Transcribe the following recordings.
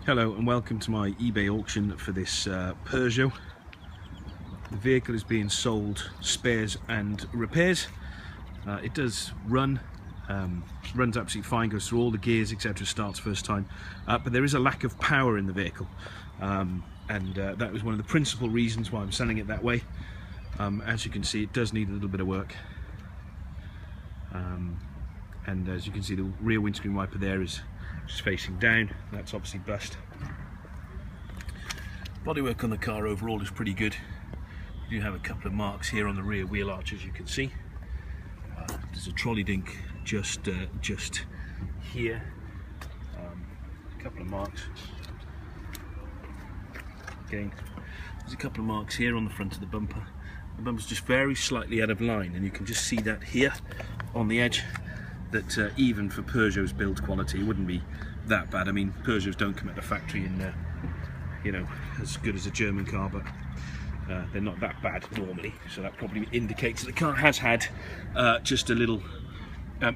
Hello and welcome to my eBay auction for this Peugeot. The vehicle is being sold spares and repairs. It does run, runs absolutely fine, goes through all the gears etc, starts first time, but there is a lack of power in the vehicle, and that was one of the principal reasons why I'm selling it that way. As you can see, it does need a little bit of work, and as you can see, the rear windscreen wiper there is just facing down. That's obviously bust. Bodywork on the car overall is pretty good. You do have a couple of marks here on the rear wheel arch, as you can see. There's a trolley dink just here. A couple of marks. Again, there's a couple of marks here on the front of the bumper. The bumper's just very slightly out of line, and you can just see that here on the edge. That even for Peugeot's build quality, it wouldn't be that bad. I mean, Peugeots don't come out of the factory in, you know, as good as a German car, but they're not that bad normally. So that probably indicates that the car has had just a little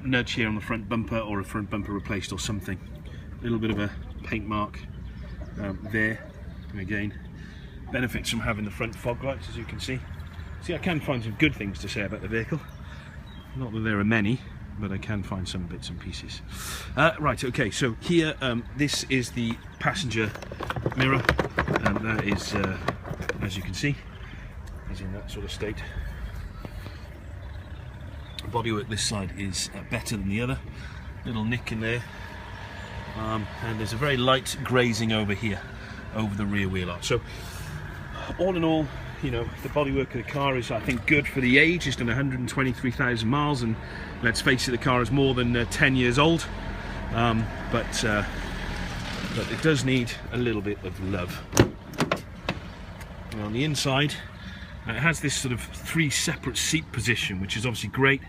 nudge here on the front bumper, or a front bumper replaced or something. A little bit of a paint mark there. And again, benefits from having the front fog lights, as you can see. See, I can find some good things to say about the vehicle. Not that there are many, but I can find some bits and pieces. Right, okay, so here, this is the passenger mirror, and that is, as you can see, is in that sort of state. Bodywork this side is better than the other. Little nick in there, and there's a very light grazing over here, over the rear wheel arch. So, all in all, you know, the bodywork of the car is, I think, good for the age. It's done 123,000 miles, and let's face it, the car is more than 10 years old. But it does need a little bit of love. And on the inside, it has this sort of 3 separate seat position, which is obviously great.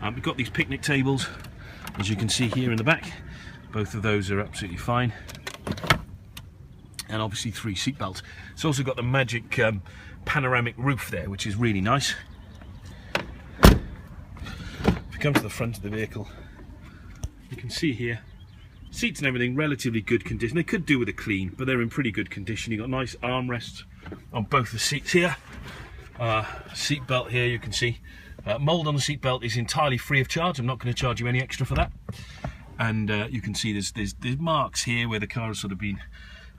We've got these picnic tables, as you can see here in the back. Both of those are absolutely fine. And obviously 3 seat belts. It's also got the magic panoramic roof there, which is really nice. If you come to the front of the vehicle, you can see here, seats and everything relatively good condition. They could do with a clean, but they're in pretty good condition. You've got nice armrests on both the seats here. Seat belt here, you can see. Mould on the seat belt is entirely free of charge. I'm not going to charge you any extra for that. And you can see there's marks here where the car has sort of been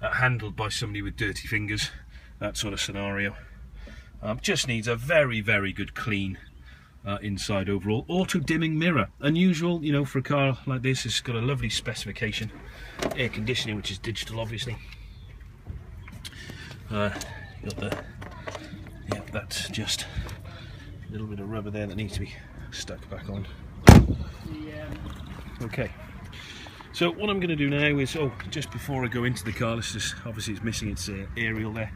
handled by somebody with dirty fingers, that sort of scenario. Just needs a very, very good clean inside overall. Auto dimming mirror, unusual, you know, for a car like this. It's got a lovely specification. Air conditioning, which is digital, obviously. Got the, yeah, that's just a little bit of rubber there that needs to be stuck back on. Okay. So what I'm going to do now is, just before I go into the car, let's just, obviously it's missing its aerial there.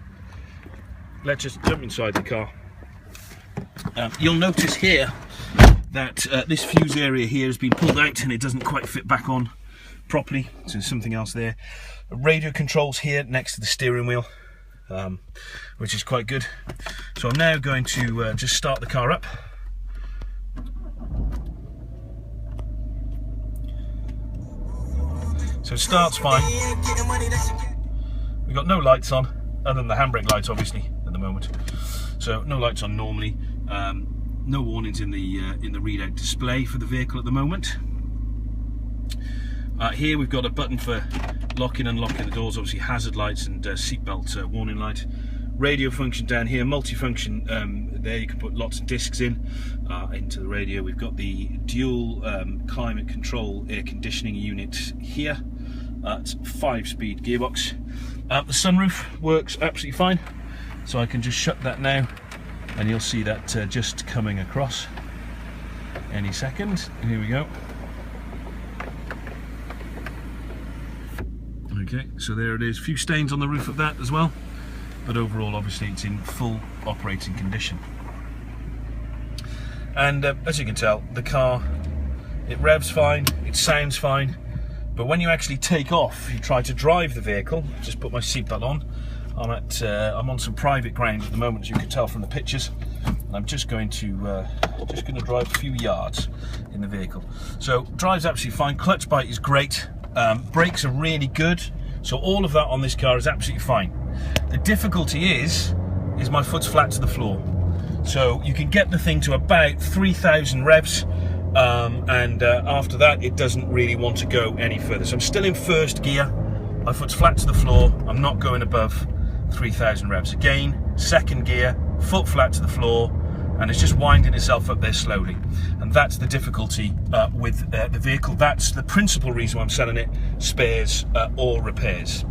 Let's just jump inside the car. You'll notice here that this fuse area here has been pulled out and it doesn't quite fit back on properly, so there's something else there. Radio controls here next to the steering wheel, which is quite good. So I'm now going to just start the car up. So it starts fine. We've got no lights on, other than the handbrake lights, obviously, at the moment. So no lights on normally. No warnings in the readout display for the vehicle at the moment. Here we've got a button for locking and unlocking the doors, obviously hazard lights and seatbelt warning light. Radio function down here, multifunction there. You can put lots of discs in into the radio. We've got the dual climate control air conditioning unit here. It's 5-speed gearbox. The sunroof works absolutely fine, so I can just shut that now, and you'll see that just coming across any second. Here we go. Okay, so there it is. A few stains on the roof of that as well, but overall, obviously, it's in full operating condition. And as you can tell, the car, it revs fine, it sounds fine, but when you actually take off, you try to drive the vehicle. Just put my seatbelt on. I'm on some private ground at the moment, as you can tell from the pictures. And I'm just going to drive a few yards in the vehicle. So drives absolutely fine. Clutch bite is great. Brakes are really good. So all of that on this car is absolutely fine. The difficulty is my foot's flat to the floor. So you can get the thing to about 3,000 revs, and after that it doesn't really want to go any further. So I'm still in first gear, my foot's flat to the floor, I'm not going above 3,000 revs. Again, second gear, foot flat to the floor, and it's just winding itself up there slowly. And that's the difficulty with the vehicle. That's the principal reason why I'm selling it, spares or repairs.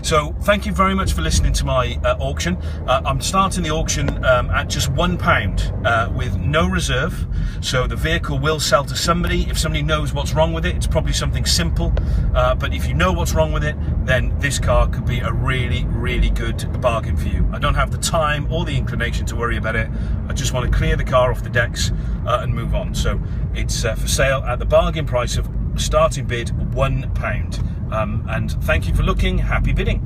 So thank you very much for listening to my auction. I'm starting the auction at just £1 with no reserve. So the vehicle will sell to somebody. If somebody knows what's wrong with it, it's probably something simple. But if you know what's wrong with it, then this car could be a really, really good bargain for you. I don't have the time or the inclination to worry about it. I just want to clear the car off the decks and move on. So it's for sale at the bargain price of starting bid £1. And thank you for looking. Happy bidding.